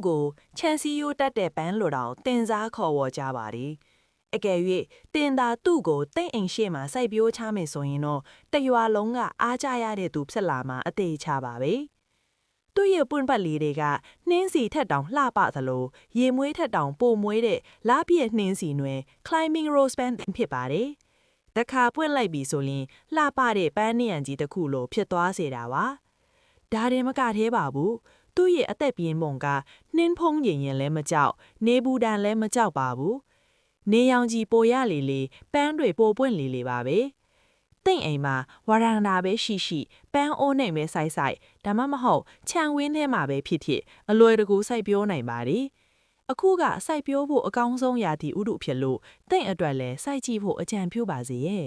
ကိုချန်စီယိုတက်တဲ့ပန်းလိုတောင်တင်စားခေါ်ဝေါ်ကြပါသည်အကယ်၍တင်သာသူ့ကိုတိတ်အိမ်ရှိမှစိုက်ပျိုးချမယ်ဆိုရင်တော့တရွာလုံးကအားကြရတဲ့သူဖြစ်လာမှအသေးချပါပဲသူ့ရဲ့ပွင့်ပတ်လေးတွေကနှင်းစီထက်တောင်လှပသလိုရေမွေးထက်တောင်ပိုမွေးတဲ့လားပြည့်နှင်းစီနွယ် climbing rose band ဖြစ်ပါတယ်တခါပွင့်လိုက်ပြီဆိုရင်လှပတဲ့ပန်းနံရံကြီးတစ်ခုလိုဖြစ်သွားစေတာပါဒါရင်မကသေးပါဘူးသူ့ရဲ့အသက်ပြင်းပုံကနှင်းဖုံးရင်လည်းမကြောက်နေဘူးတန်လည်းမကြောက်ပါဘူးနေရောင်ကြီးပိုရလေလေပန်းတွေပိုပွင့်လေလေပါပဲတိတ်အိမ်မှာဝရန္တာပဲရှိပန်းအိုးနဲ့ပဲဆိုင်ဒါမှမဟုတ်ခြံဝင်းထဲမှာပဲဖြစ်အလွယ်တကူစိုက်ပျိုးနိုင်ပါတယ်အခုကစိုက်ပျိုးဖို့အကောင်းဆုံးရာသီဥတုဖြစ်လို့တိတ်အတွက်လည်းစိုက်ကြည့်ဖို့အကြံပြုပါစေရဲ့